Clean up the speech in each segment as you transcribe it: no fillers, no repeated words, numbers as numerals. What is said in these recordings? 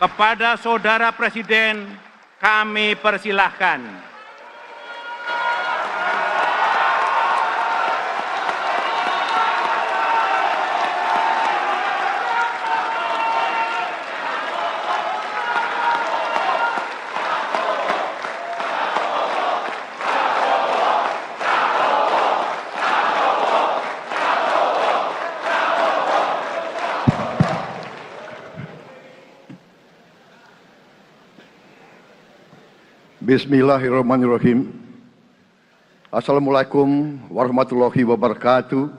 Kepada Saudara Presiden kami persilahkan. Bismillahirrahmanirrahim. Assalamualaikum warahmatullahi wabarakatuh.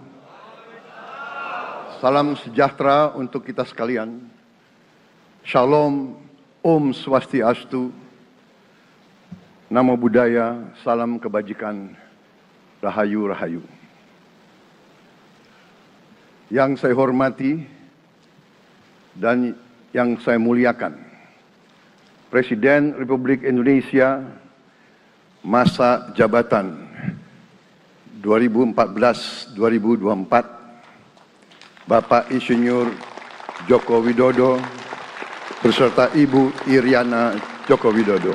Salam sejahtera untuk kita sekalian. Shalom, Om Swastiastu, Namo Buddhaya, salam kebajikan, Rahayu Rahayu. Yang saya hormati dan yang saya muliakan, Presiden Republik Indonesia masa jabatan 2014-2024, Bapak Insinyur Joko Widodo beserta Ibu Iriana Joko Widodo.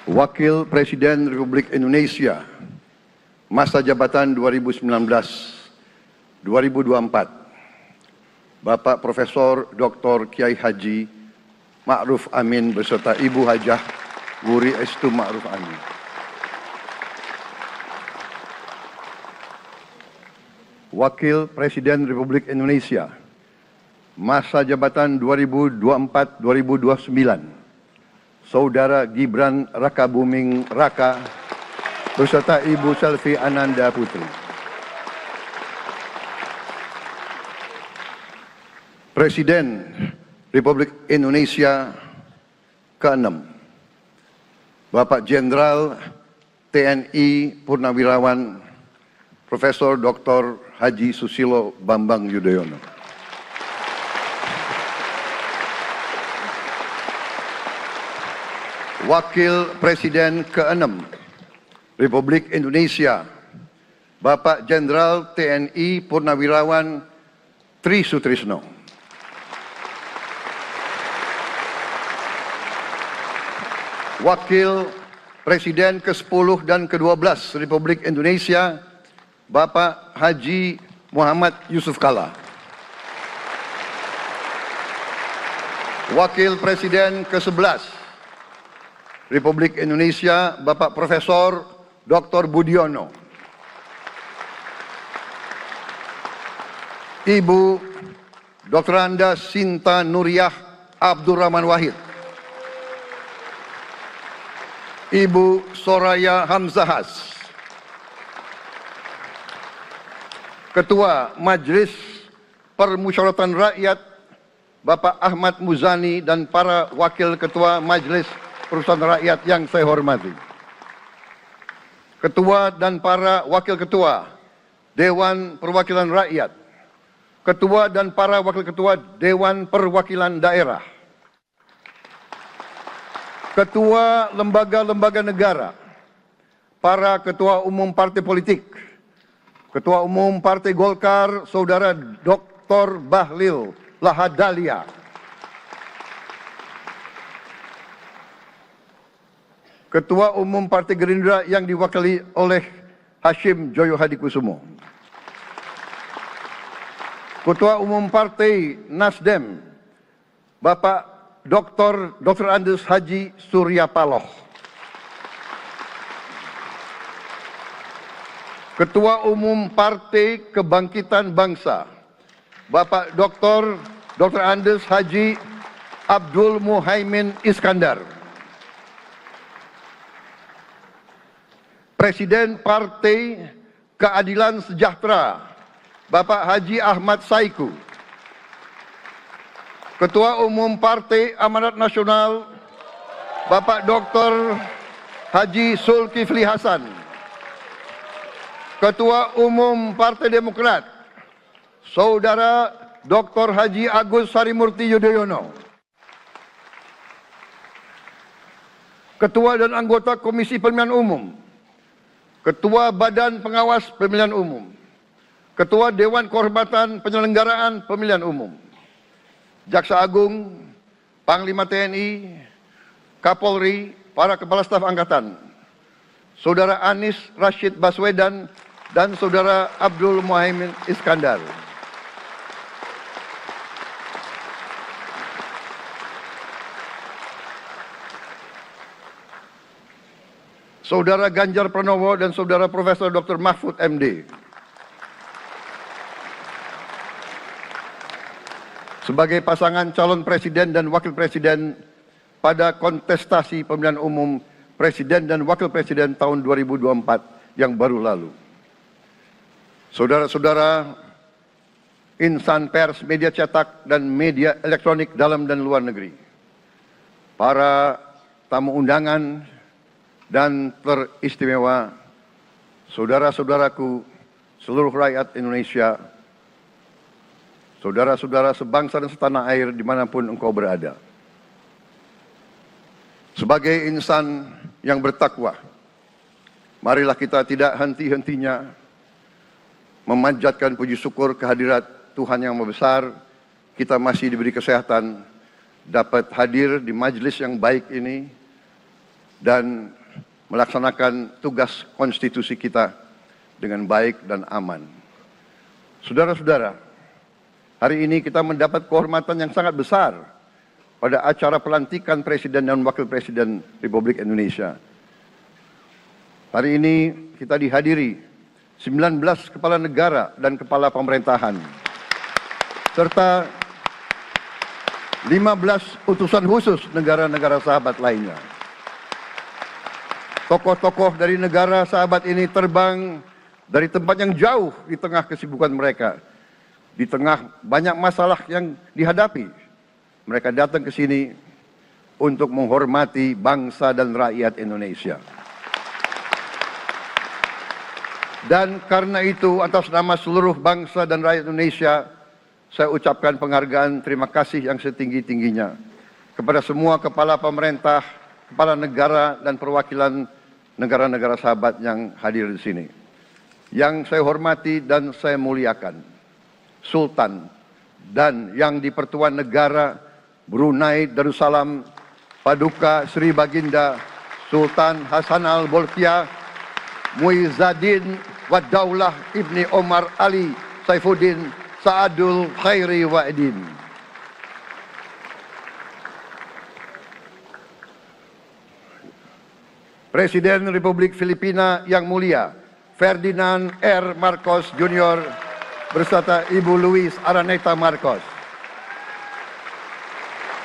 Wakil Presiden Republik Indonesia masa jabatan 2019-2024, Bapak Profesor Dr. Kiai Haji Ma'ruf Amin beserta Ibu Hajah Wuri Estu Ma'ruf Amin. Wakil Presiden Republik Indonesia masa jabatan 2024-2029, Saudara Gibran Rakabuming Raka beserta Ibu Selvi Ananda Putri. Presiden Republik Indonesia ke-6, Bapak Jenderal TNI Purnawirawan Profesor Dr. Haji Susilo Bambang Yudhoyono. Wakil Presiden ke-6 Republik Indonesia, Bapak Jenderal TNI Purnawirawan Tri Sutrisno. Wakil Presiden ke-10 dan ke-12 Republik Indonesia, Bapak Haji Muhammad Yusuf Kalla. Wakil Presiden ke-11 Republik Indonesia, Bapak Profesor Dr. Budiono. Ibu Dr. Anda Sinta Nuriyah Abdurrahman Wahid. Ibu Soraya Hamzahas. Ketua Majelis Permusyawaratan Rakyat Bapak Ahmad Muzani dan para Wakil Ketua Majelis Permusyawaratan Rakyat yang saya hormati. Ketua dan para Wakil Ketua Dewan Perwakilan Rakyat. Ketua dan para Wakil Ketua Dewan Perwakilan Daerah. Ketua lembaga-lembaga negara, para ketua umum partai politik, Ketua Umum Partai Golkar, Saudara Dr. Bahlil Lahadalia, Ketua Umum Partai Gerindra yang diwakili oleh Hashim Joyo Hadikusumo, Ketua Umum Partai Nasdem, Bapak Dr. Andes Haji Surya Paloh, Ketua Umum Partai Kebangkitan Bangsa, Bapak Dr. Andes Haji Abdul Muhaimin Iskandar, Presiden Partai Keadilan Sejahtera, Bapak Haji Ahmad Saiku, Ketua Umum Partai Amanat Nasional, Bapak Dr. Haji Zulkifli Hasan, Ketua Umum Partai Demokrat, Saudara Dr. Haji Agus Harimurti Yudhoyono, Ketua dan anggota Komisi Pemilihan Umum, Ketua Badan Pengawas Pemilihan Umum, Ketua Dewan Kehormatan Penyelenggaraan Pemilihan Umum, Jaksa Agung, Panglima TNI, Kapolri, para Kepala Staf Angkatan, Saudara Anies Rashid Baswedan, dan Saudara Abdul Muhaimin Iskandar. Saudara Ganjar Pranowo dan Saudara Profesor Dr. Mahfud MD. Sebagai pasangan calon presiden dan wakil presiden pada kontestasi pemilihan umum presiden dan wakil presiden tahun 2024 yang baru lalu. Saudara-saudara insan pers, media cetak, dan media elektronik dalam dan luar negeri, para tamu undangan dan teristimewa, saudara-saudaraku seluruh rakyat Indonesia, saudara-saudara sebangsa dan setanah air dimanapun engkau berada. Sebagai insan yang bertakwa, marilah kita tidak henti-hentinya memanjatkan puji syukur kehadirat Tuhan yang Maha Besar. Kita masih diberi kesehatan, dapat hadir di majelis yang baik ini, dan melaksanakan tugas konstitusi kita dengan baik dan aman. Saudara-saudara, hari ini kita mendapat kehormatan yang sangat besar pada acara pelantikan Presiden dan Wakil Presiden Republik Indonesia. Hari ini kita dihadiri 19 kepala negara dan kepala pemerintahan, serta 15 utusan khusus negara-negara sahabat lainnya. Tokoh-tokoh dari negara sahabat ini terbang dari tempat yang jauh di tengah kesibukan mereka, di tengah banyak masalah yang dihadapi. Mereka datang ke sini untuk menghormati bangsa dan rakyat Indonesia. Dan karena itu, atas nama seluruh bangsa dan rakyat Indonesia, saya ucapkan penghargaan terima kasih yang setinggi-tingginya kepada semua kepala pemerintah, kepala negara, dan perwakilan negara-negara sahabat yang hadir di sini. Yang saya hormati dan saya muliakan, Sultan dan yang di Pertuan Negara Brunei Darussalam Paduka Sri Baginda Sultan Hasanal Bolkiah Muizzaddin Wadaulah Ibni Omar Ali Saifuddin Saadul Khairi Wa'idin. Presiden Republik Filipina yang mulia Ferdinand R. Marcos Jr. beserta Ibu Luis Araneta Marcos.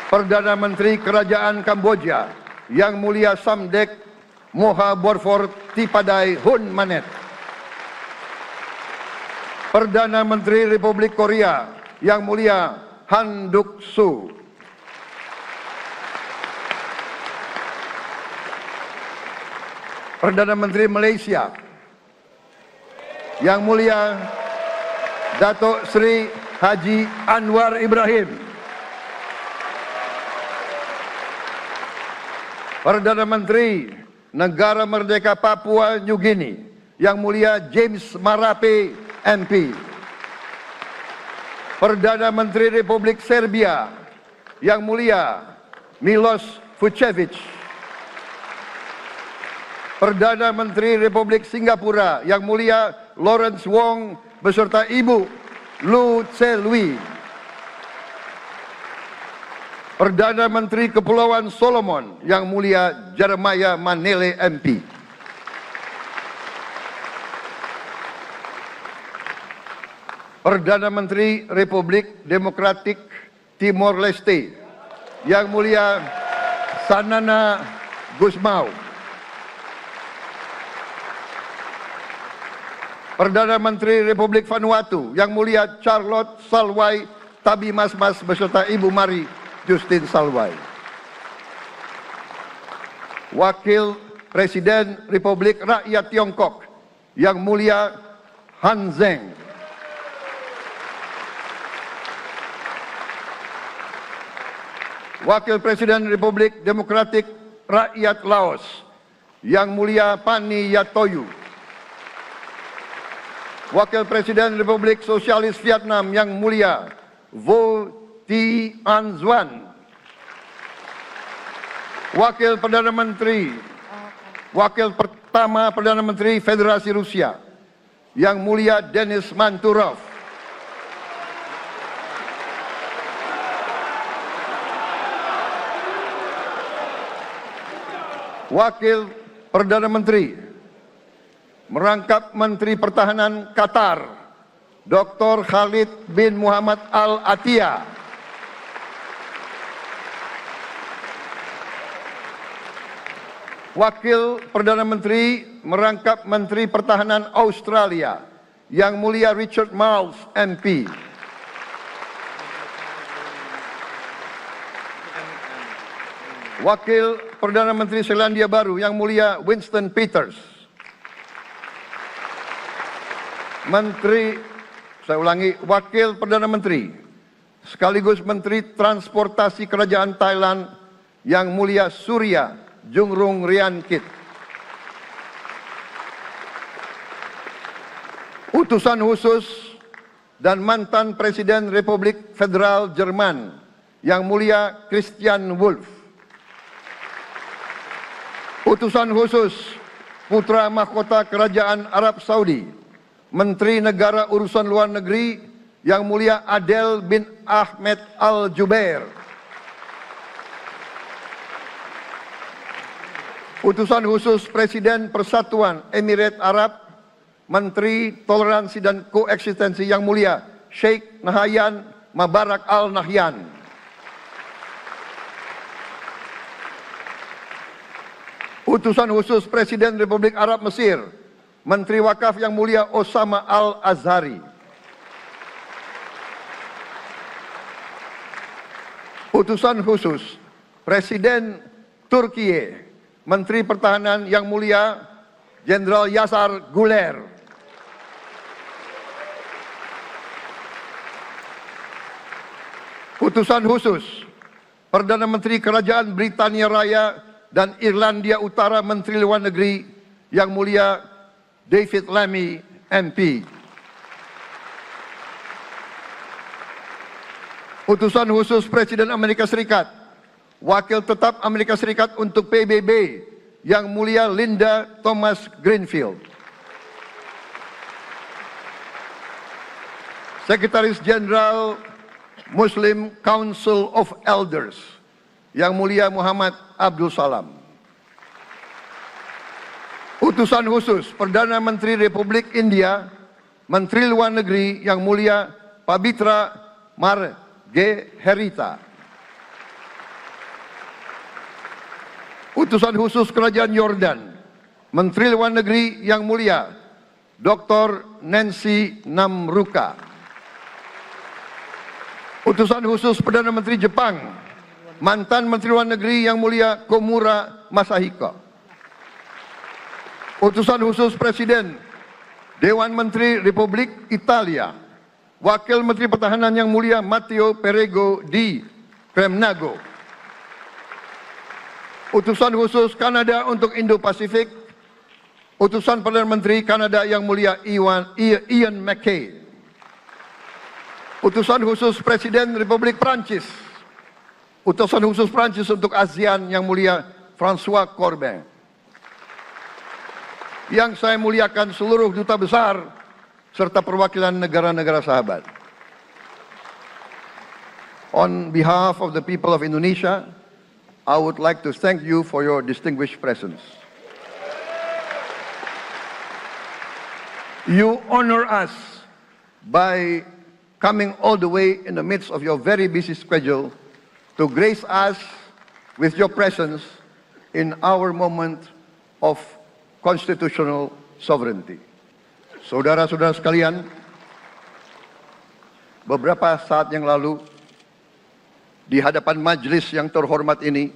Perdana Menteri Kerajaan Kamboja yang mulia Samdech Moha Borfor Tipadai Hun Manet. Perdana Menteri Republik Korea yang mulia Han Duck-soo. Perdana Menteri Malaysia yang mulia Datuk Seri Haji Anwar Ibrahim. Perdana Menteri Negara Merdeka Papua New Guinea yang mulia James Marape MP. Perdana Menteri Republik Serbia yang mulia Milos Vucevic. Perdana Menteri Republik Singapura yang mulia Lawrence Wong beserta Ibu Lu Tse Lui. Perdana Menteri Kepulauan Solomon yang mulia Jeremiah Manele MP. Perdana Menteri Republik Demokratik Timor Leste yang mulia Sanana Gusmao. Perdana Menteri Republik Vanuatu yang mulia Charlotte Salwai Tabimasmas beserta Ibu Mari Justin Salwai. Wakil Presiden Republik Rakyat Tiongkok yang mulia Han Zheng. Wakil Presiden Republik Demokratik Rakyat Laos yang mulia Pani Yatoyu. Wakil Presiden Republik Sosialis Vietnam Yang Mulia Vo Thi An Xuan, Wakil Pertama Perdana Menteri Federasi Rusia Yang Mulia Denis Manturov, Wakil Perdana Menteri merangkap Menteri Pertahanan Qatar Dr. Khalid bin Muhammad Al Attiyah, Wakil Perdana Menteri merangkap Menteri Pertahanan Australia Yang Mulia Richard Marles MP, Wakil Perdana Menteri Selandia Baru Yang Mulia Winston Peters, Wakil Perdana Menteri sekaligus Menteri Transportasi Kerajaan Thailand Yang Mulia Surya Jungrung Riankit, Utusan khusus dan mantan Presiden Republik Federal Jerman Yang Mulia Christian Wulff, Utusan khusus Putra Mahkota Kerajaan Arab Saudi, Menteri Negara Urusan Luar Negeri Yang Mulia Adel bin Ahmed Al Jubair, Utusan khusus Presiden Persatuan Emirat Arab, Menteri Toleransi dan Koeksistensi Yang Mulia Sheikh Nahyan Mubarak Al Nahyan, Utusan khusus Presiden Republik Arab Mesir, Menteri Wakaf Yang Mulia Osama Al Azhari, Utusan khusus Presiden Turkiye, Menteri Pertahanan Yang Mulia Jenderal Yasar Guler, Utusan khusus Perdana Menteri Kerajaan Britania Raya dan Irlandia Utara, Menteri Luar Negeri Yang Mulia David Lammy MP, Utusan khusus Presiden Amerika Serikat, Wakil Tetap Amerika Serikat untuk PBB Yang Mulia Linda Thomas Greenfield, Sekretaris Jenderal Muslim Council of Elders Yang Mulia Muhammad Abdul Salam, Utusan khusus Perdana Menteri Republik India, Menteri Luar Negeri Yang Mulia Pabitra Margherita, Utusan khusus Kerajaan Yordan, Menteri Luar Negeri Yang Mulia Dr. Nancy Namruka, Utusan khusus Perdana Menteri Jepang, mantan Menteri Luar Negeri Yang Mulia Komura Masahiko, Utusan khusus Presiden Dewan Menteri Republik Italia, Wakil Menteri Pertahanan Yang Mulia Matteo Perego di Cremnago, Utusan khusus Kanada untuk Indo-Pasifik, Utusan Perdana Menteri Kanada Yang Mulia Ian MacKay, Utusan khusus Presiden Republik Prancis, Utusan khusus Prancis untuk ASEAN Yang Mulia François Corbin. Yang saya muliakan seluruh duta besar serta perwakilan negara-negara sahabat. On behalf of the people of Indonesia, I would like to thank you for your distinguished presence. You honor us by coming all the way in the midst of your very busy schedule to grace us with your presence in our moment of constitutional sovereignty. Saudara-saudara sekalian, beberapa saat yang lalu di hadapan majelis yang terhormat ini,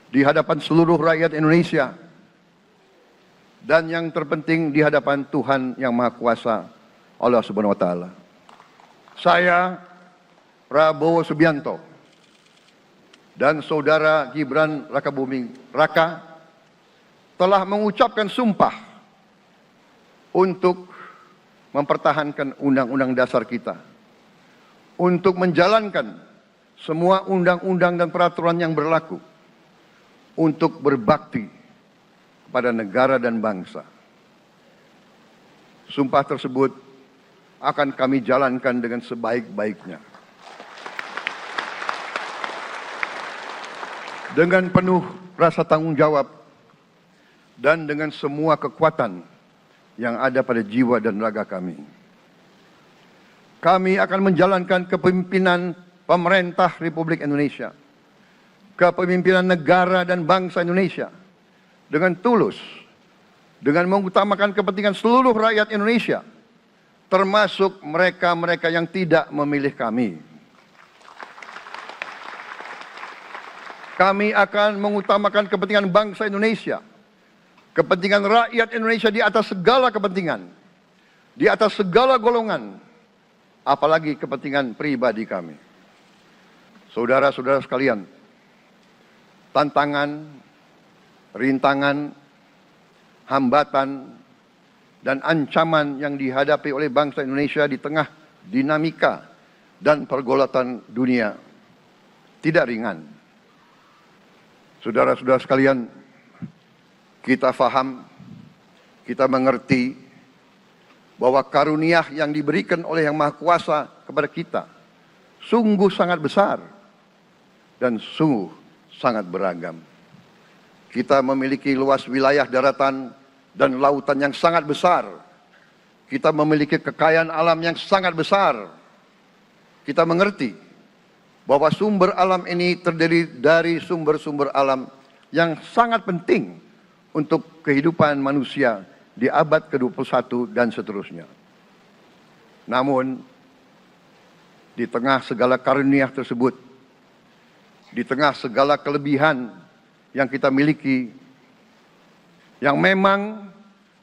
di hadapan seluruh rakyat Indonesia, dan yang terpenting di hadapan Tuhan Yang Maha Kuasa, Allah Subhanahu wa Ta'ala, saya Prabowo Subianto dan saudara Gibran Rakabuming Raka telah mengucapkan sumpah untuk mempertahankan undang-undang dasar kita, untuk menjalankan semua undang-undang dan peraturan yang berlaku, untuk berbakti kepada negara dan bangsa. Sumpah tersebut akan kami jalankan dengan sebaik-baiknya. Dengan penuh rasa tanggung jawab dan dengan semua kekuatan yang ada pada jiwa dan raga kami. Kami akan menjalankan kepemimpinan pemerintah Republik Indonesia, kepemimpinan negara dan bangsa Indonesia dengan tulus, dengan mengutamakan kepentingan seluruh rakyat Indonesia, termasuk mereka-mereka yang tidak memilih kami. Kami akan mengutamakan kepentingan bangsa Indonesia, kepentingan rakyat Indonesia di atas segala kepentingan, di atas segala golongan, apalagi kepentingan pribadi kami. Saudara-saudara sekalian, tantangan, rintangan, hambatan, dan ancaman yang dihadapi oleh bangsa Indonesia di tengah dinamika dan pergolatan dunia tidak ringan. Saudara-saudara sekalian, kita faham, kita mengerti bahwa karunia yang diberikan oleh Yang Maha Kuasa kepada kita sungguh sangat besar dan sungguh sangat beragam. Kita memiliki luas wilayah daratan dan lautan yang sangat besar. Kita memiliki kekayaan alam yang sangat besar. Kita mengerti bahwa sumber alam ini terdiri dari sumber-sumber alam yang sangat penting untuk kehidupan manusia di abad ke-21 dan seterusnya. Namun, di tengah segala karunia tersebut, di tengah segala kelebihan yang kita miliki, yang memang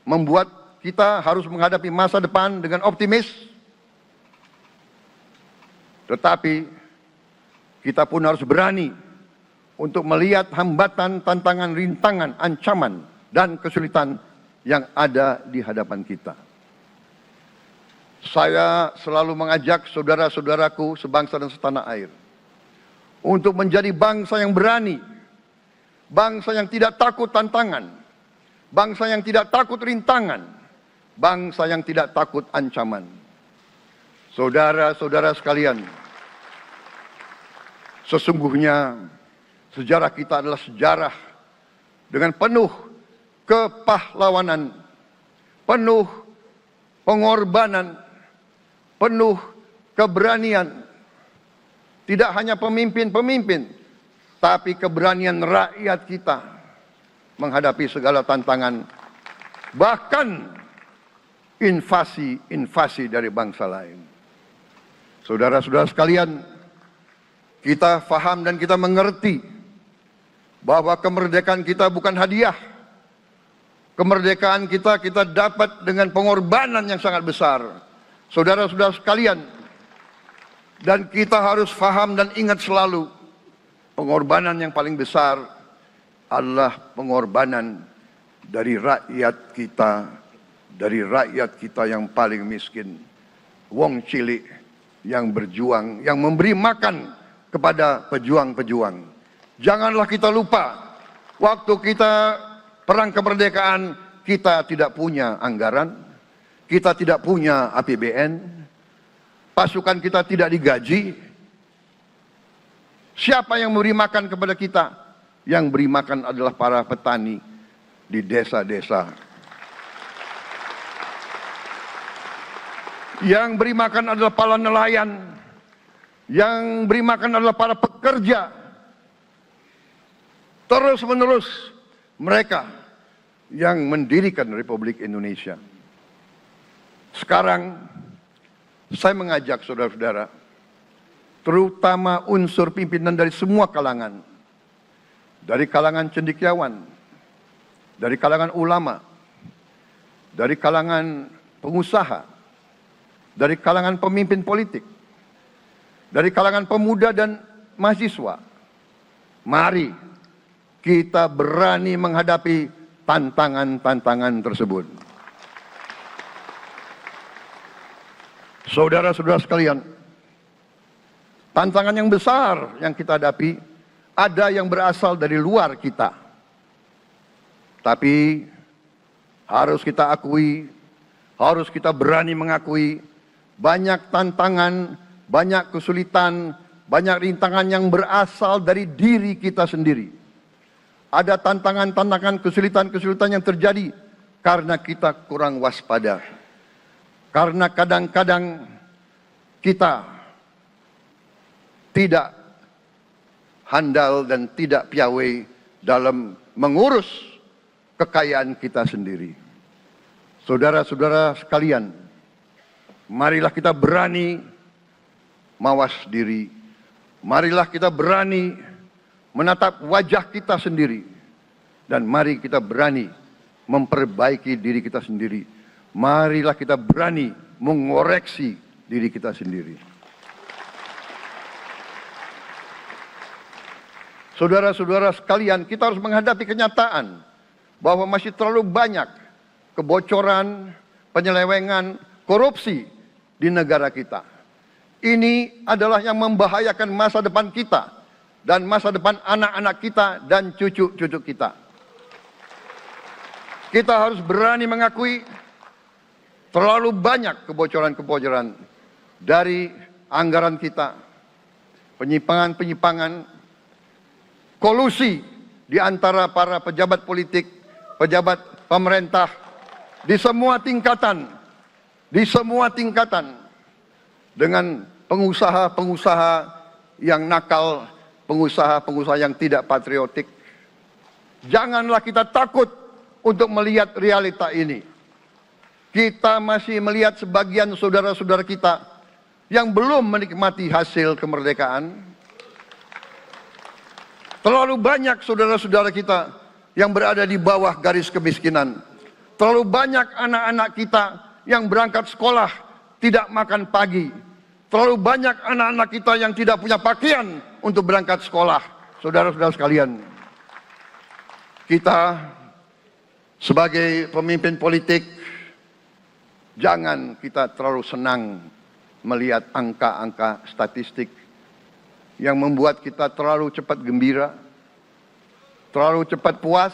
membuat kita harus menghadapi masa depan dengan optimis, tetapi kita pun harus berani untuk melihat hambatan, tantangan, rintangan, ancaman, dan kesulitan yang ada di hadapan kita. Saya selalu mengajak saudara-saudaraku sebangsa dan setanah air untuk menjadi bangsa yang berani, bangsa yang tidak takut tantangan, bangsa yang tidak takut rintangan, bangsa yang tidak takut ancaman. Saudara-saudara sekalian, sesungguhnya sejarah kita adalah sejarah dengan penuh kepahlawanan, penuh pengorbanan, penuh keberanian. Tidak hanya pemimpin-pemimpin, tapi keberanian rakyat kita menghadapi segala tantangan, bahkan invasi-invasi dari bangsa lain. Saudara-saudara sekalian, kita faham dan kita mengerti bahwa kemerdekaan kita bukan hadiah. Kemerdekaan kita dapat dengan pengorbanan yang sangat besar. Saudara-saudara sekalian, dan kita harus faham dan ingat selalu, pengorbanan yang paling besar adalah pengorbanan dari rakyat kita yang paling miskin. Wong cilik yang berjuang, yang memberi makan kepada pejuang-pejuang. Janganlah kita lupa, waktu kita perang kemerdekaan, kita tidak punya anggaran, kita tidak punya APBN, pasukan kita tidak digaji. Siapa yang memberi makan kepada kita? Yang beri makan adalah para petani di desa-desa. Yang beri makan adalah para nelayan. Yang beri makan adalah para pekerja. Terus-menerus mereka yang mendirikan Republik Indonesia. Sekarang saya mengajak saudara-saudara, terutama unsur pimpinan dari semua kalangan, dari kalangan cendekiawan, dari kalangan ulama, dari kalangan pengusaha, dari kalangan pemimpin politik, dari kalangan pemuda dan mahasiswa. Mari kita berani menghadapi tantangan-tantangan tersebut. Saudara-saudara sekalian, tantangan yang besar yang kita hadapi ada yang berasal dari luar kita. Tapi harus kita akui, harus kita berani mengakui, banyak tantangan, banyak kesulitan, banyak rintangan yang berasal dari diri kita sendiri. Ada tantangan-tantangan, kesulitan-kesulitan yang terjadi karena kita kurang waspada. Karena kadang-kadang kita tidak handal dan tidak piawai dalam mengurus kekayaan kita sendiri. Saudara-saudara sekalian, marilah kita berani mawas diri. Marilah kita berani menatap wajah kita sendiri. Dan mari kita berani memperbaiki diri kita sendiri. Marilah kita berani mengoreksi diri kita sendiri. Saudara-saudara sekalian, kita harus menghadapi kenyataan bahwa masih terlalu banyak kebocoran, penyelewengan, korupsi di negara kita. Ini adalah yang membahayakan masa depan kita dan masa depan anak-anak kita dan cucu-cucu kita. Kita harus berani mengakui terlalu banyak kebocoran-kebocoran dari anggaran kita, penyimpangan-penyimpangan, kolusi di antara para pejabat politik, pejabat pemerintah, di semua tingkatan, dengan pengusaha-pengusaha yang nakal, pengusaha-pengusaha yang tidak patriotik. Janganlah kita takut untuk melihat realita ini. Kita masih melihat sebagian saudara-saudara kita yang belum menikmati hasil kemerdekaan. Terlalu banyak saudara-saudara kita yang berada di bawah garis kemiskinan. Terlalu banyak anak-anak kita yang berangkat sekolah tidak makan pagi. Terlalu banyak anak-anak kita yang tidak punya pakaian untuk berangkat sekolah. Saudara-saudara sekalian, kita sebagai pemimpin politik, jangan kita terlalu senang melihat angka-angka statistik yang membuat kita terlalu cepat gembira, terlalu cepat puas,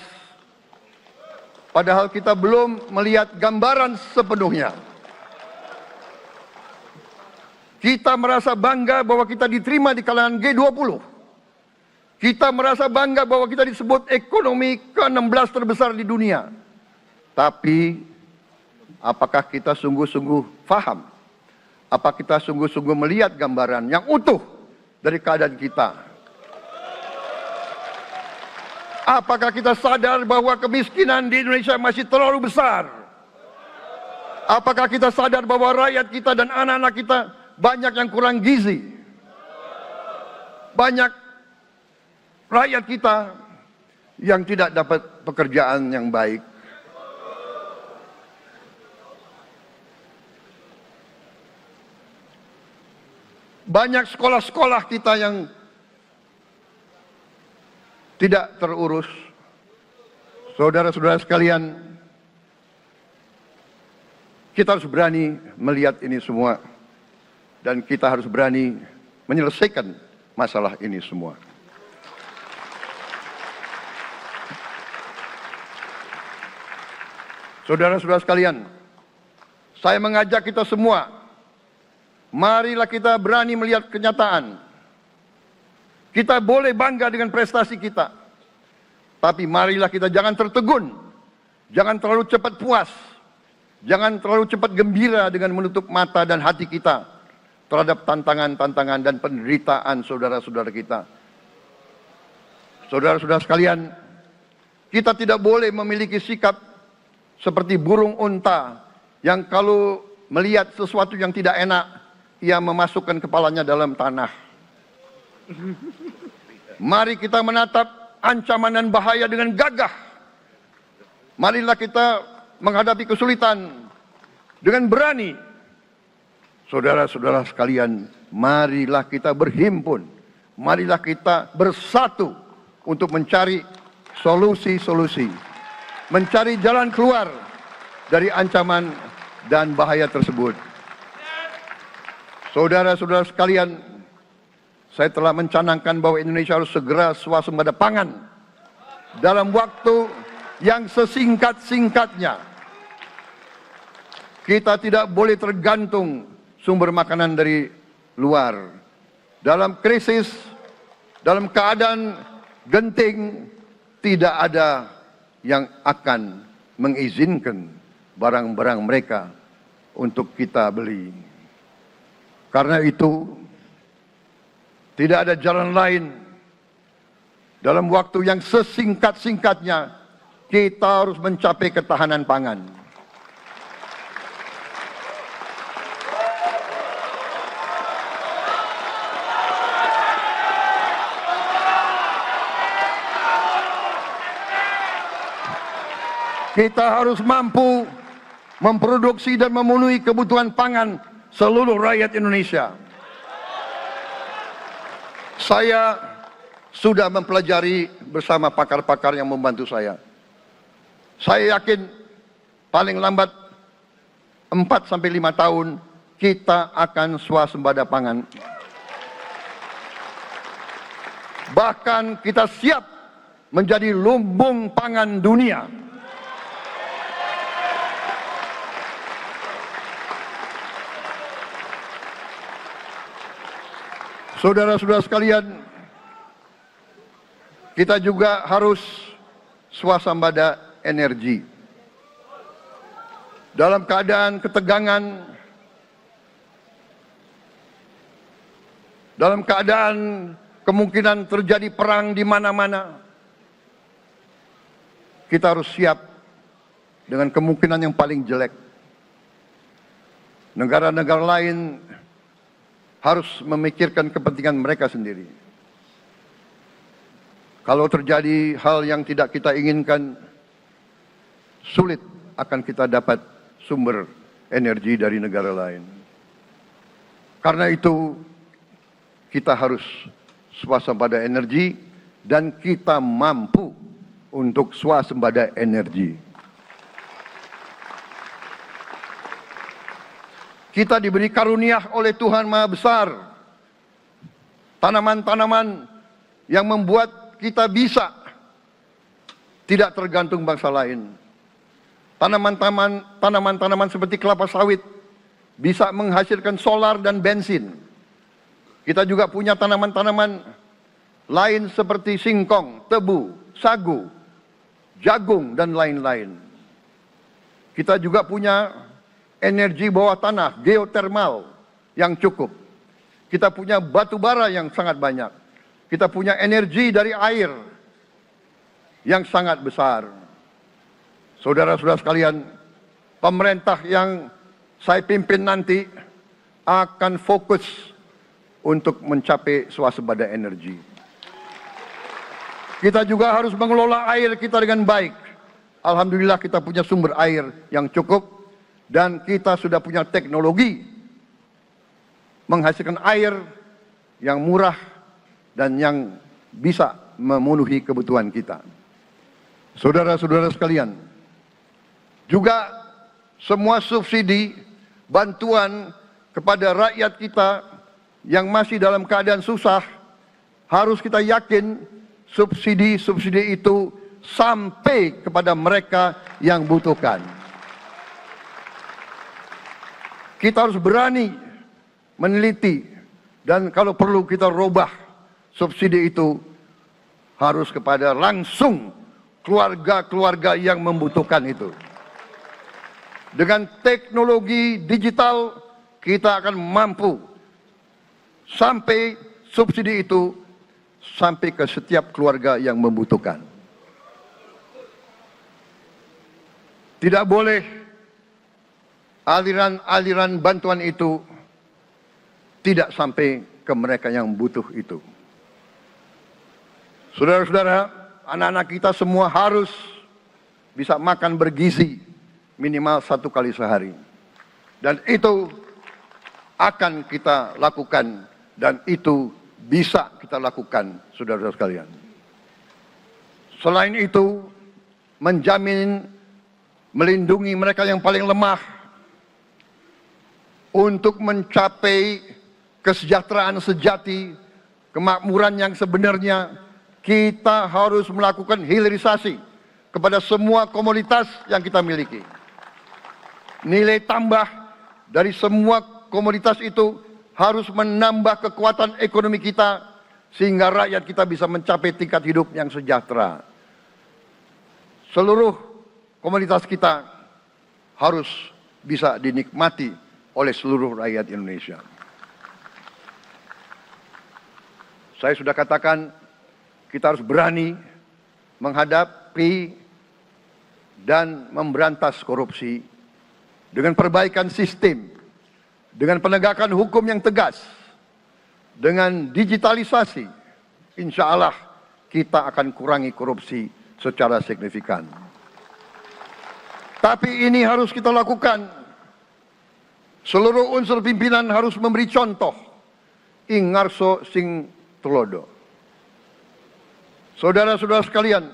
padahal kita belum melihat gambaran sepenuhnya. Kita merasa bangga bahwa kita diterima di kalangan G20. Kita merasa bangga bahwa kita disebut ekonomi ke-16 terbesar di dunia. Tapi apakah kita sungguh-sungguh faham? Apa kita sungguh-sungguh melihat gambaran yang utuh dari keadaan kita? Apakah kita sadar bahwa kemiskinan di Indonesia masih terlalu besar? Apakah kita sadar bahwa rakyat kita dan anak-anak kita banyak yang kurang gizi? Banyak rakyat kita yang tidak dapat pekerjaan yang baik. Banyak sekolah-sekolah kita yang tidak terurus. Saudara-saudara sekalian, kita harus berani melihat ini semua. Dan kita harus berani menyelesaikan masalah ini semua. Saudara-saudara sekalian, saya mengajak kita semua, marilah kita berani melihat kenyataan. Kita boleh bangga dengan prestasi kita, tapi marilah kita jangan tertegun, jangan terlalu cepat puas, jangan terlalu cepat gembira dengan menutup mata dan hati kita terhadap tantangan-tantangan dan penderitaan saudara-saudara kita. Saudara-saudara sekalian, kita tidak boleh memiliki sikap seperti burung unta yang kalau melihat sesuatu yang tidak enak, ia memasukkan kepalanya dalam tanah. Mari kita menatap ancaman dan bahaya dengan gagah. Marilah kita menghadapi kesulitan dengan berani. Saudara-saudara sekalian, marilah kita berhimpun. Marilah kita bersatu untuk mencari solusi-solusi. Mencari jalan keluar dari ancaman dan bahaya tersebut. Saudara-saudara sekalian, saya telah mencanangkan bahwa Indonesia harus segera swasembada pangan dalam waktu yang sesingkat-singkatnya. Kita tidak boleh tergantung sumber makanan dari luar. Dalam krisis, dalam keadaan genting, tidak ada yang akan mengizinkan barang-barang mereka untuk kita beli. Karena itu, tidak ada jalan lain. Dalam waktu yang sesingkat-singkatnya, kita harus mencapai ketahanan pangan. Kita harus mampu memproduksi dan memenuhi kebutuhan pangan seluruh rakyat Indonesia. Saya sudah mempelajari bersama pakar-pakar yang membantu saya. Saya yakin paling lambat 4 sampai 5 tahun kita akan swasembada pangan. Bahkan kita siap menjadi lumbung pangan dunia. Saudara-saudara sekalian, kita juga harus swasembada energi. Dalam keadaan ketegangan, dalam keadaan kemungkinan terjadi perang di mana-mana, kita harus siap dengan kemungkinan yang paling jelek. Negara-negara lain harus memikirkan kepentingan mereka sendiri. Kalau terjadi hal yang tidak kita inginkan, sulit akan kita dapat sumber energi dari negara lain. Karena itu, kita harus swasembada energi dan kita mampu untuk swasembada energi. Kita diberi karunia oleh Tuhan Maha Besar. Tanaman-tanaman yang membuat kita bisa tidak tergantung bangsa lain. Tanaman-tanaman seperti kelapa sawit bisa menghasilkan solar dan bensin. Kita juga punya tanaman-tanaman lain seperti singkong, tebu, sagu, jagung, dan lain-lain. Kita juga punya energi bawah tanah, geotermal yang cukup. Kita punya batu bara yang sangat banyak. Kita punya energi dari air yang sangat besar. Saudara-saudara sekalian, pemerintah yang saya pimpin nanti akan fokus untuk mencapai swasembada energi. Kita juga harus mengelola air kita dengan baik. Alhamdulillah kita punya sumber air yang cukup. Dan kita sudah punya teknologi menghasilkan air yang murah dan yang bisa memenuhi kebutuhan kita. Saudara-saudara sekalian, juga semua subsidi, bantuan kepada rakyat kita yang masih dalam keadaan susah, harus kita yakin subsidi-subsidi itu sampai kepada mereka yang butuhkan. Kita harus berani meneliti dan kalau perlu kita robah subsidi itu harus kepada langsung keluarga-keluarga yang membutuhkan itu. Dengan teknologi digital kita akan mampu sampai subsidi itu sampai ke setiap keluarga yang membutuhkan. Tidak boleh aliran-aliran bantuan itu tidak sampai ke mereka yang butuh itu. Saudara-saudara, anak-anak kita semua harus bisa makan bergizi minimal 1 kali sehari. Dan itu akan kita lakukan dan itu bisa kita lakukan, saudara-saudara sekalian. Selain itu, menjamin melindungi mereka yang paling lemah untuk mencapai kesejahteraan sejati, kemakmuran yang sebenarnya, kita harus melakukan hilirisasi kepada semua komoditas yang kita miliki. Nilai tambah dari semua komoditas itu harus menambah kekuatan ekonomi kita sehingga rakyat kita bisa mencapai tingkat hidup yang sejahtera. Seluruh komoditas kita harus bisa dinikmati oleh seluruh rakyat Indonesia. Saya sudah katakan, kita harus berani menghadapi dan memberantas korupsi dengan perbaikan sistem, dengan penegakan hukum yang tegas, dengan digitalisasi. Insya Allah kita akan kurangi korupsi secara signifikan. Tapi ini harus kita lakukan. Seluruh unsur pimpinan harus memberi contoh. Ingarso sing tulodo. Saudara-saudara sekalian,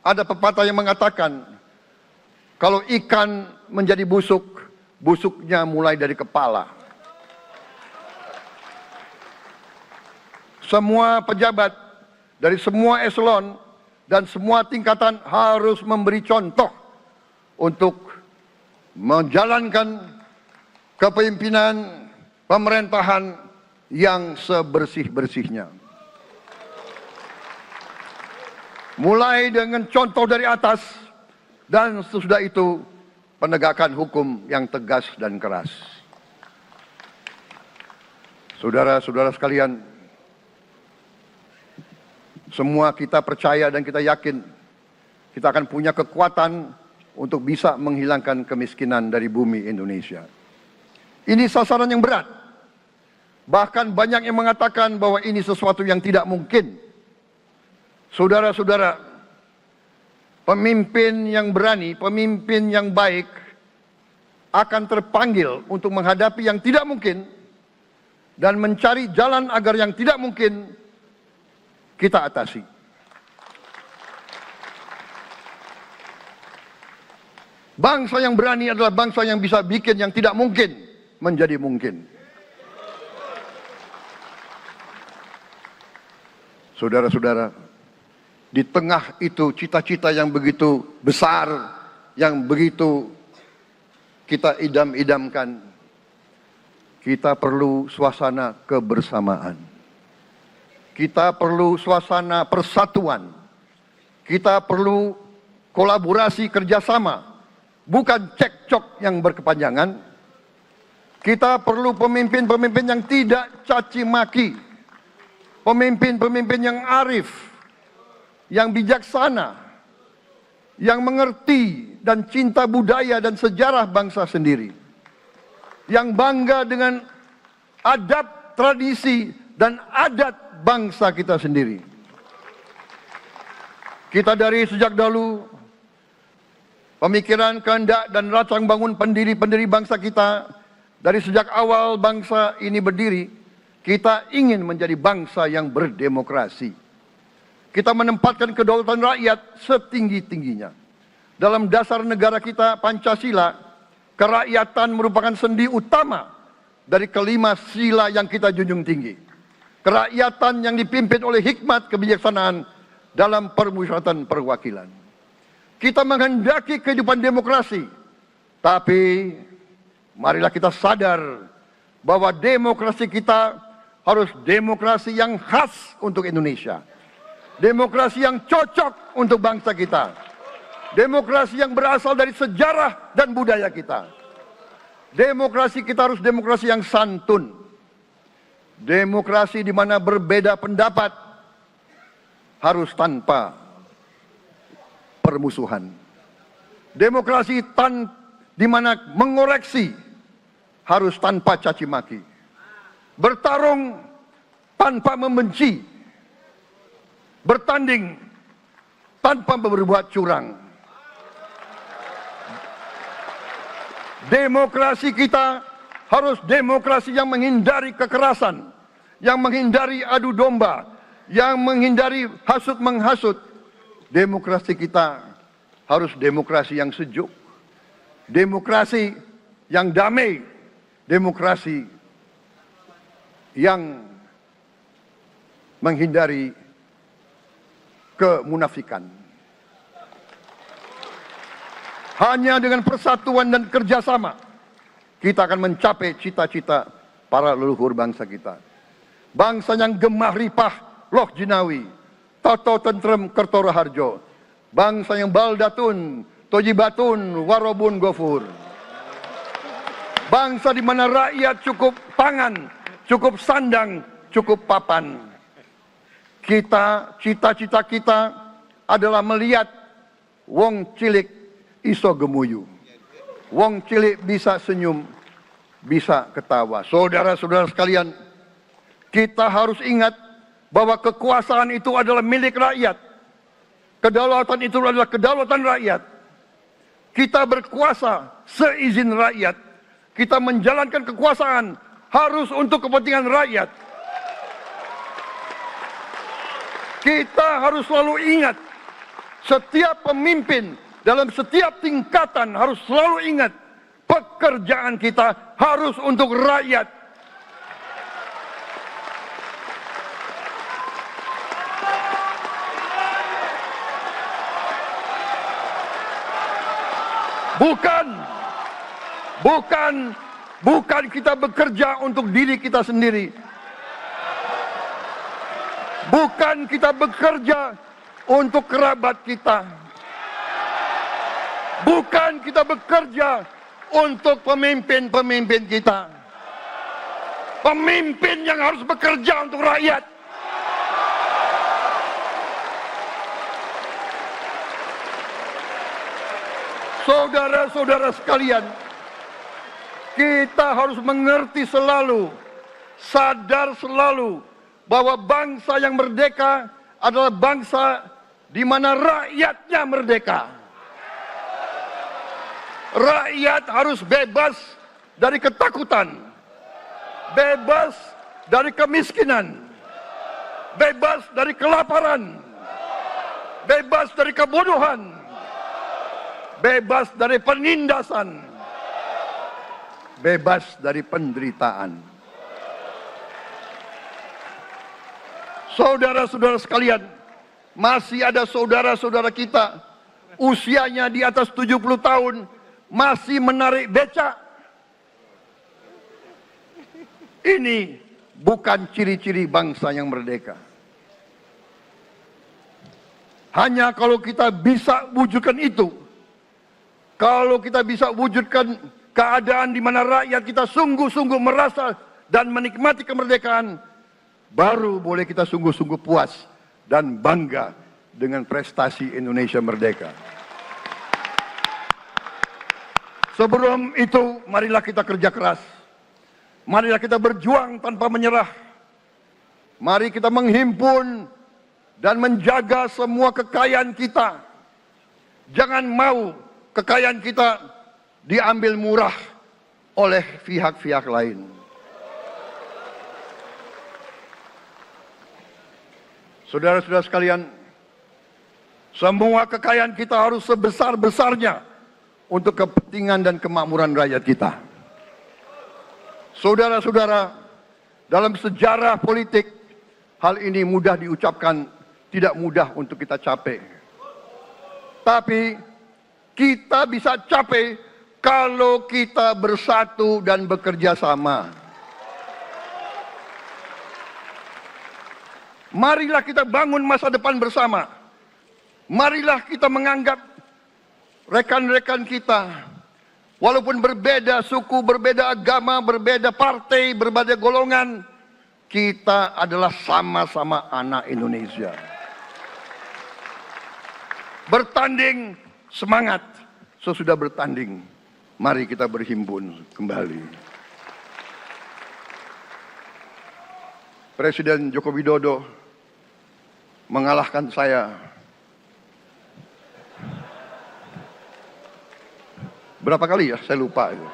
ada pepatah yang mengatakan, kalau ikan menjadi busuk, busuknya mulai dari kepala. Semua pejabat dari semua eselon dan semua tingkatan harus memberi contoh untuk menjalankan kepemimpinan pemerintahan yang sebersih-bersihnya. Mulai dengan contoh dari atas dan sesudah itu penegakan hukum yang tegas dan keras. Saudara-saudara sekalian, semua kita percaya dan kita yakin kita akan punya kekuatan untuk bisa menghilangkan kemiskinan dari bumi Indonesia. Ini sasaran yang berat. Bahkan banyak yang mengatakan bahwa ini sesuatu yang tidak mungkin. Saudara-saudara, pemimpin yang berani, pemimpin yang baik akan terpanggil untuk menghadapi yang tidak mungkin dan mencari jalan agar yang tidak mungkin kita atasi. Bangsa yang berani adalah bangsa yang bisa bikin yang tidak mungkin menjadi mungkin. Saudara-saudara, di tengah itu cita-cita yang begitu besar, yang begitu kita idam-idamkan, kita perlu suasana kebersamaan. Kita perlu suasana persatuan. Kita perlu kolaborasi kerjasama, bukan cekcok yang berkepanjangan. Kita perlu pemimpin-pemimpin yang tidak caci maki, pemimpin-pemimpin yang arif, yang bijaksana, yang mengerti dan cinta budaya dan sejarah bangsa sendiri, yang bangga dengan adab, tradisi, dan adat bangsa kita sendiri. Kita dari sejak dahulu, pemikiran, kehendak, dan rancang bangun pendiri-pendiri bangsa kita, dari sejak awal bangsa ini berdiri, kita ingin menjadi bangsa yang berdemokrasi. Kita menempatkan kedaulatan rakyat setinggi-tingginya. Dalam dasar negara kita, Pancasila, kerakyatan merupakan sendi utama dari kelima sila yang kita junjung tinggi. Kerakyatan yang dipimpin oleh hikmat kebijaksanaan dalam permusyawaratan perwakilan. Kita menghendaki kehidupan demokrasi, tapi marilah kita sadar bahwa demokrasi kita harus demokrasi yang khas untuk Indonesia. Demokrasi yang cocok untuk bangsa kita. Demokrasi yang berasal dari sejarah dan budaya kita. Demokrasi kita harus demokrasi yang santun. Demokrasi di mana berbeda pendapat harus tanpa permusuhan. Demokrasi di mana mengoreksi harus tanpa caci maki. Bertarung tanpa membenci. Bertanding tanpa berbuat curang. Demokrasi kita harus demokrasi yang menghindari kekerasan, yang menghindari adu domba, yang menghindari hasut menghasut. Demokrasi kita harus demokrasi yang sejuk, demokrasi yang damai, demokrasi yang menghindari kemunafikan. Hanya dengan persatuan dan kerjasama kita akan mencapai cita-cita para leluhur bangsa kita. Bangsa yang gemah ripah loh jinawi, toto tentrem kertora harjo. Bangsa yang baldatun, tojibatun, warobun gofur. Bangsa di mana rakyat cukup pangan, cukup sandang, cukup papan. Cita-cita kita adalah melihat wong cilik iso gemuyu. Wong cilik bisa senyum, bisa ketawa. Saudara-saudara sekalian, kita harus ingat bahwa kekuasaan itu adalah milik rakyat. Kedaulatan itu adalah kedaulatan rakyat. Kita berkuasa seizin rakyat. Kita menjalankan kekuasaan harus untuk kepentingan rakyat. Kita harus selalu ingat, setiap pemimpin dalam setiap tingkatan harus selalu ingat, pekerjaan kita harus untuk rakyat. Bukan kita bekerja untuk diri kita sendiri. Bukan kita bekerja untuk kerabat kita. Bukan kita bekerja untuk pemimpin-pemimpin kita. Pemimpin yang harus bekerja untuk rakyat. Saudara-saudara sekalian, kita harus mengerti selalu, sadar selalu bahwa bangsa yang merdeka adalah bangsa di mana rakyatnya merdeka. Rakyat harus bebas dari ketakutan, bebas dari kemiskinan, bebas dari kelaparan, bebas dari kebodohan, bebas dari penindasan, bebas dari penderitaan. Saudara-saudara sekalian, masih ada saudara-saudara kita usianya di atas 70 tahun masih menarik becak. Ini bukan ciri-ciri bangsa yang merdeka. Hanya kalau kita bisa wujudkan itu, kalau kita bisa wujudkan keadaan di mana rakyat kita sungguh-sungguh merasa dan menikmati kemerdekaan, baru boleh kita sungguh-sungguh puas dan bangga dengan prestasi Indonesia merdeka. Sebelum itu, marilah kita kerja keras. Marilah kita berjuang tanpa menyerah. Mari kita menghimpun dan menjaga semua kekayaan kita. Jangan mau kekayaan kita diambil murah oleh pihak-pihak lain. Saudara-saudara sekalian, semua kekayaan kita harus sebesar-besarnya untuk kepentingan dan kemakmuran rakyat kita. Saudara-saudara, dalam sejarah politik, hal ini mudah diucapkan, tidak mudah untuk kita capai. Tapi kita bisa capai kalau kita bersatu dan bekerja sama. Marilah kita bangun masa depan bersama. Marilah kita menganggap rekan-rekan kita, walaupun berbeda suku, berbeda agama, berbeda partai, berbeda golongan, kita adalah sama-sama anak Indonesia. Bertanding, semangat. Sesudah bertanding, mari kita berhimpun kembali. Presiden Joko Widodo mengalahkan saya berapa kali ya, saya lupa itu.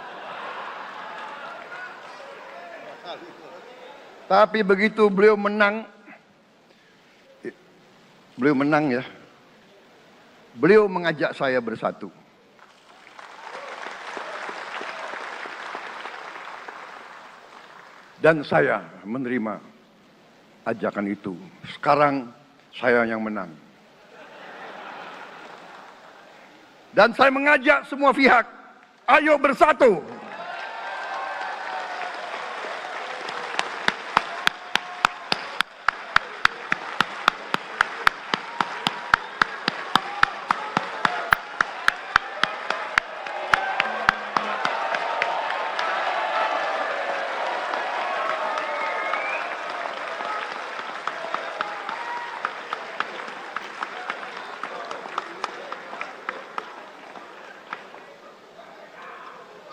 Tapi begitu beliau menang ya, beliau mengajak saya bersatu. Dan saya menerima ajakan itu. Sekarang saya yang menang. Dan saya mengajak semua pihak, ayo bersatu.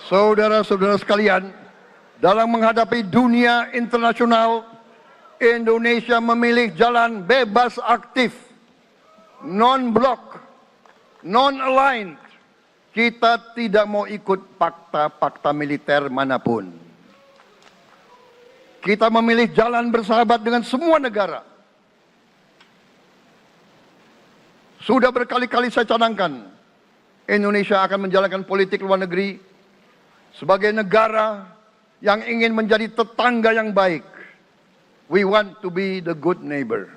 Saudara-saudara sekalian, dalam menghadapi dunia internasional, Indonesia memilih jalan bebas aktif, non-blok, non-aligned. Kita tidak mau ikut fakta-fakta militer manapun. Kita memilih jalan bersahabat dengan semua negara. Sudah berkali-kali saya cadangkan, Indonesia akan menjalankan politik luar negeri sebagai negara yang ingin menjadi tetangga yang baik. We want to be the good neighbor.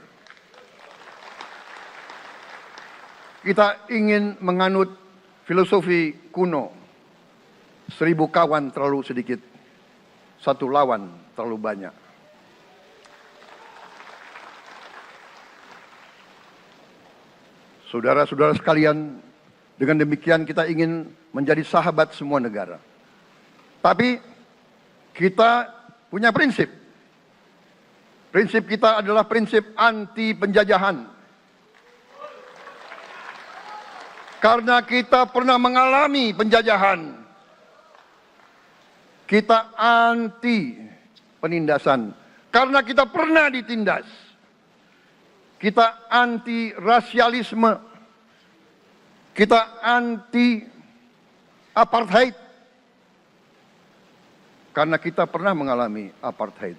Kita ingin menganut filosofi kuno. 1000 kawan terlalu sedikit, 1 lawan terlalu banyak. Saudara-saudara sekalian, dengan demikian kita ingin menjadi sahabat semua negara. Tapi kita punya prinsip. Prinsip kita adalah prinsip anti penjajahan. Karena kita pernah mengalami penjajahan. Kita anti penindasan. Karena kita pernah ditindas. Kita anti rasialisme. Kita anti apartheid. Karena kita pernah mengalami apartheid.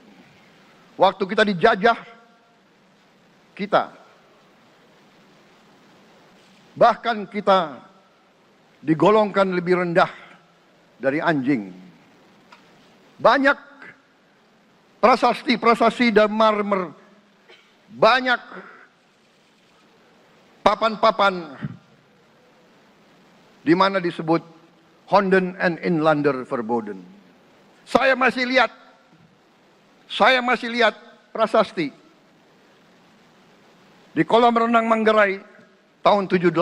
Waktu kita dijajah, bahkan kita digolongkan lebih rendah dari anjing. Banyak prasasti dan marmer, banyak papan-papan di mana disebut Honden en Inlander Verboden. Saya masih lihat prasasti di kolam renang Manggarai tahun 78.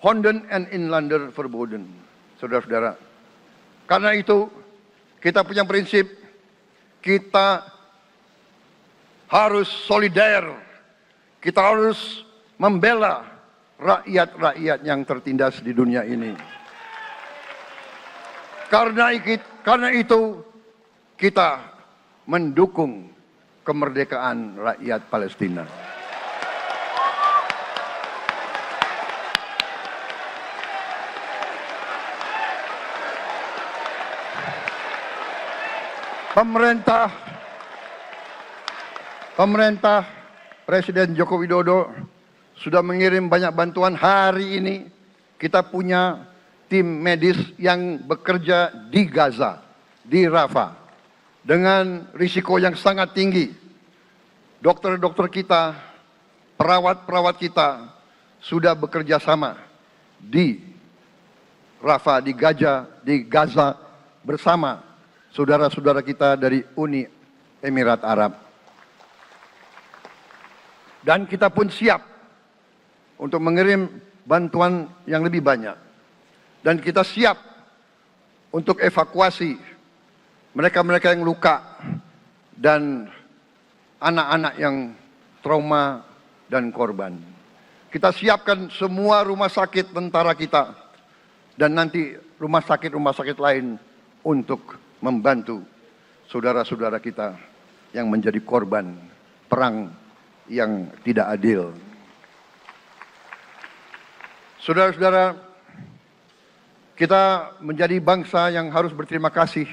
Honden en Inlander Verboden. Saudara-saudara, karena itu kita punya prinsip, kita harus solider, kita harus membela rakyat-rakyat yang tertindas di dunia ini. Karena itu kita mendukung kemerdekaan rakyat Palestina. Pemerintah Presiden Joko Widodo sudah mengirim banyak bantuan. Hari ini kita punya tim medis yang bekerja di Gaza, di Rafah, dengan risiko yang sangat tinggi. Dokter-dokter kita, perawat-perawat kita sudah bekerja sama di Rafah, di Gaza bersama saudara-saudara kita dari Uni Emirat Arab. Dan kita pun siap untuk mengirim bantuan yang lebih banyak. Dan kita siap untuk evakuasi mereka-mereka yang luka dan anak-anak yang trauma dan korban. Kita siapkan semua rumah sakit tentara kita dan nanti rumah sakit lain untuk membantu saudara-saudara kita yang menjadi korban perang yang tidak adil. Saudara-saudara, kita menjadi bangsa yang harus berterima kasih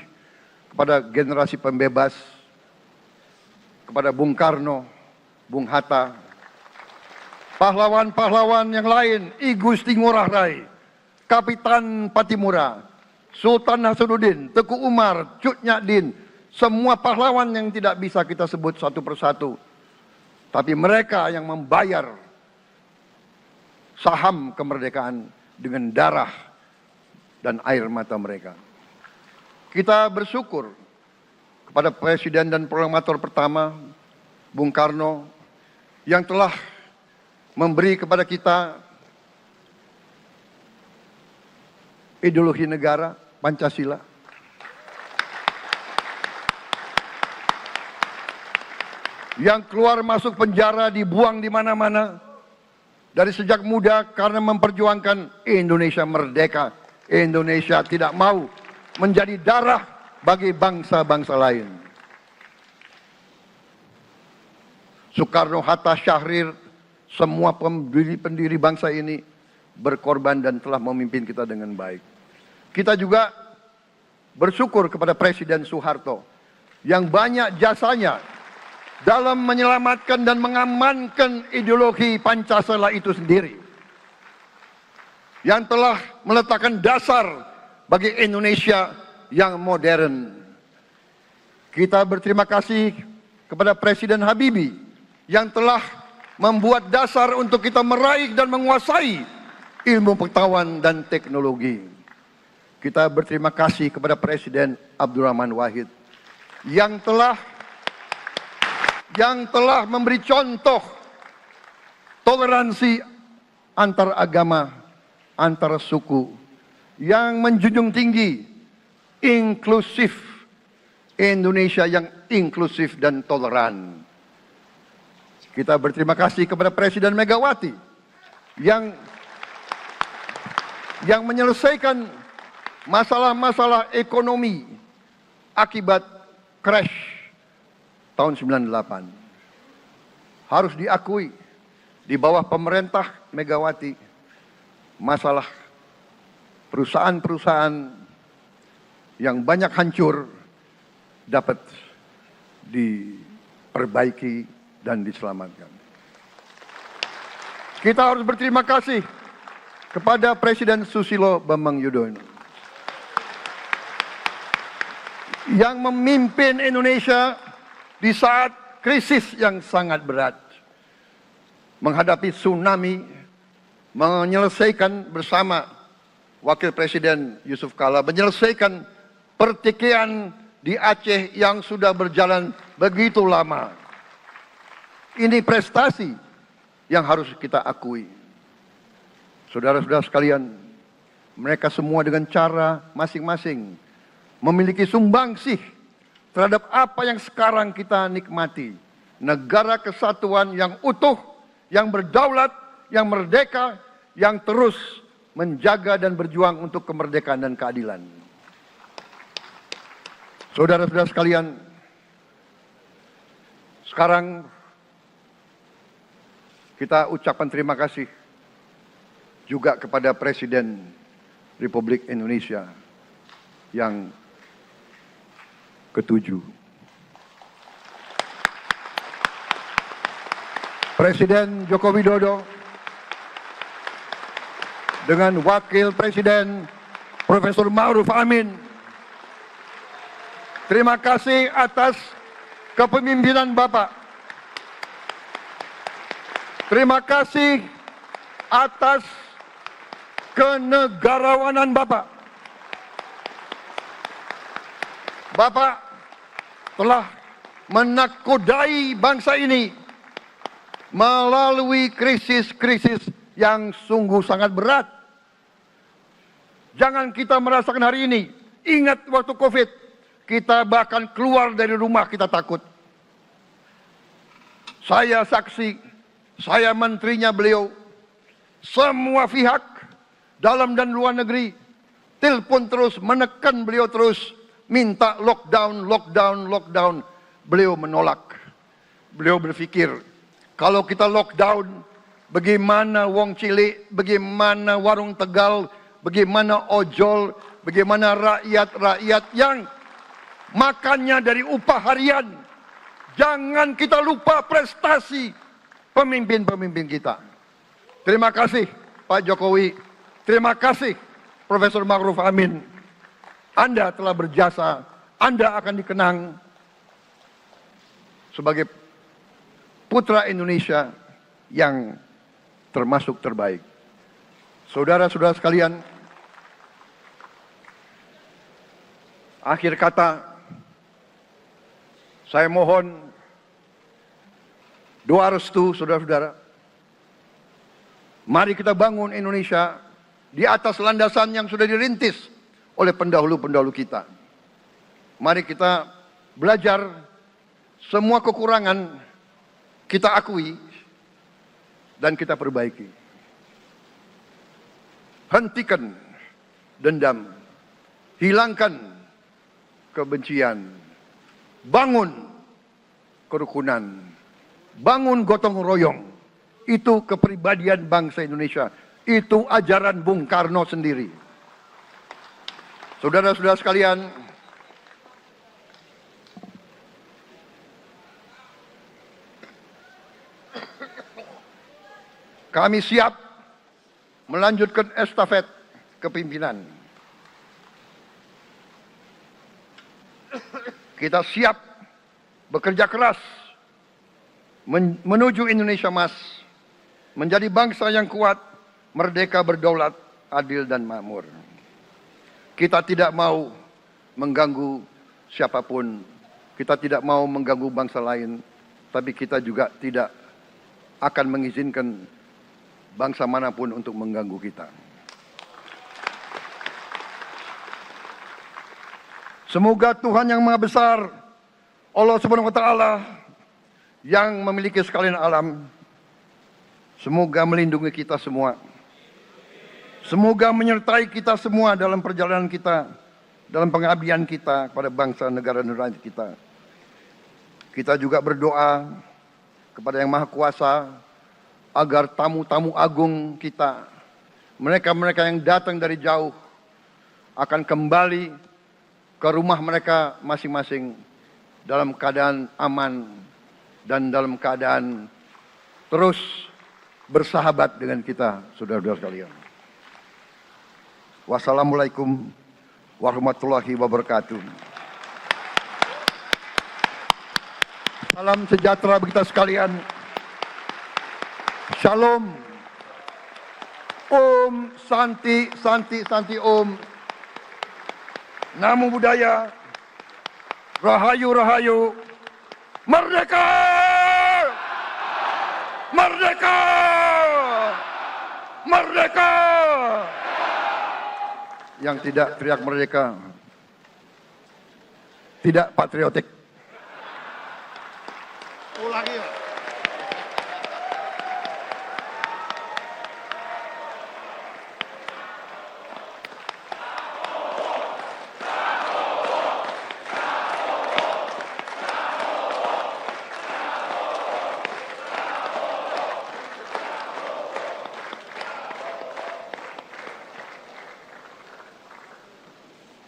kepada generasi pembebas, kepada Bung Karno, Bung Hatta, pahlawan-pahlawan yang lain, I Gusti Ngurah Rai, Kapitan Patimura, Sultan Hasanuddin, Teku Umar, Cut Nyak Din, semua pahlawan yang tidak bisa kita sebut satu persatu, tapi mereka yang membayar saham kemerdekaan dengan darah dan air mata mereka. Kita bersyukur kepada Presiden dan Proklamator pertama, Bung Karno, yang telah memberi kepada kita ideologi negara, Pancasila. Yang keluar masuk penjara, dibuang di mana-mana dari sejak muda karena memperjuangkan Indonesia merdeka. Indonesia tidak mau menjadi darah bagi bangsa-bangsa lain. Soekarno, Hatta, Syahrir, semua pendiri bangsa ini berkorban dan telah memimpin kita dengan baik. Kita juga bersyukur kepada Presiden Soeharto yang banyak jasanya dalam menyelamatkan dan mengamankan ideologi Pancasila itu sendiri, yang telah meletakkan dasar bagi Indonesia yang modern. Kita berterima kasih kepada Presiden Habibie yang telah membuat dasar untuk kita meraih dan menguasai ilmu pengetahuan dan teknologi. Kita berterima kasih kepada Presiden Abdurrahman Wahid yang telah memberi contoh toleransi antar agama, antar suku, yang menjunjung tinggi inklusif, Indonesia yang inklusif dan toleran. Kita berterima kasih kepada Presiden Megawati yang menyelesaikan masalah-masalah ekonomi akibat crash tahun 98. Harus diakui, di bawah pemerintah Megawati, masalah perusahaan-perusahaan yang banyak hancur dapat diperbaiki dan diselamatkan. Kita harus berterima kasih kepada Presiden Susilo Bambang Yudhoyono yang memimpin Indonesia di saat krisis yang sangat berat, menghadapi tsunami, menyelesaikan bersama Wakil Presiden Yusuf Kala, menyelesaikan pertikaian di Aceh yang sudah berjalan begitu lama. Ini prestasi yang harus kita akui. Saudara-saudara sekalian, mereka semua dengan cara masing-masing memiliki sumbangsih terhadap apa yang sekarang kita nikmati. Negara kesatuan yang utuh, yang berdaulat, yang merdeka, yang terus menjaga dan berjuang untuk kemerdekaan dan keadilan. Saudara-saudara sekalian, sekarang kita ucapkan terima kasih juga kepada Presiden Republik Indonesia yang ke-7. Presiden Joko Widodo dengan Wakil Presiden Profesor Ma'ruf Amin. Terima kasih atas kepemimpinan Bapak. Terima kasih atas kenegarawanan Bapak. Bapak telah menakodai bangsa ini melalui krisis-krisis yang sungguh sangat berat. Jangan kita merasakan hari ini. Ingat waktu COVID, kita bahkan keluar dari rumah kita takut. Saya saksi, saya menterinya beliau, semua pihak dalam dan luar negeri telepon terus, menekan beliau terus, minta lockdown, lockdown, lockdown. Beliau menolak. Beliau berpikir, kalau kita lockdown, bagaimana wong cilik, bagaimana warung Tegal, bagaimana ojol, bagaimana rakyat-rakyat yang makannya dari upah harian. Jangan kita lupa prestasi pemimpin-pemimpin kita. Terima kasih Pak Jokowi. Terima kasih Profesor Ma'ruf Amin. Anda telah berjasa. Anda akan dikenang sebagai putra Indonesia yang termasuk terbaik. Saudara-saudara sekalian, akhir kata, saya mohon doa restu saudara-saudara. Mari kita bangun Indonesia di atas landasan yang sudah dirintis oleh pendahulu-pendahulu kita. Mari kita belajar semua kekurangan kita akui dan kita perbaiki. Hentikan dendam, hilangkan kebencian, bangun kerukunan, bangun gotong royong. Itu kepribadian bangsa Indonesia. Itu ajaran Bung Karno sendiri. Saudara-saudara sekalian, kami siap melanjutkan estafet kepimpinan. Kita siap bekerja keras menuju Indonesia Emas, menjadi bangsa yang kuat, merdeka, berdaulat, adil dan makmur. Kita tidak mau mengganggu siapapun, kita tidak mau mengganggu bangsa lain, tapi kita juga tidak akan mengizinkan bangsa manapun untuk mengganggu kita. Semoga Tuhan yang Maha Besar, Allah Subhanahu wa Ta'ala, yang memiliki sekalian alam, semoga melindungi kita semua. Semoga menyertai kita semua dalam perjalanan kita, dalam pengabdian kita kepada bangsa, negara, dan rakyat kita. Kita juga berdoa kepada Yang Maha Kuasa agar tamu-tamu agung kita, mereka-mereka yang datang dari jauh, akan kembali ke rumah mereka masing-masing dalam keadaan aman dan dalam keadaan terus bersahabat dengan kita, saudara-saudara sekalian. Wassalamualaikum warahmatullahi wabarakatuh. Salam sejahtera bagi kita sekalian. Shalom. Om Santi, Santi, Santi Om. Namo Buddhaya. Rahayu, Rahayu. Merdeka! Merdeka! Merdeka! Yang tidak teriak merdeka tidak patriotik. Ulangi.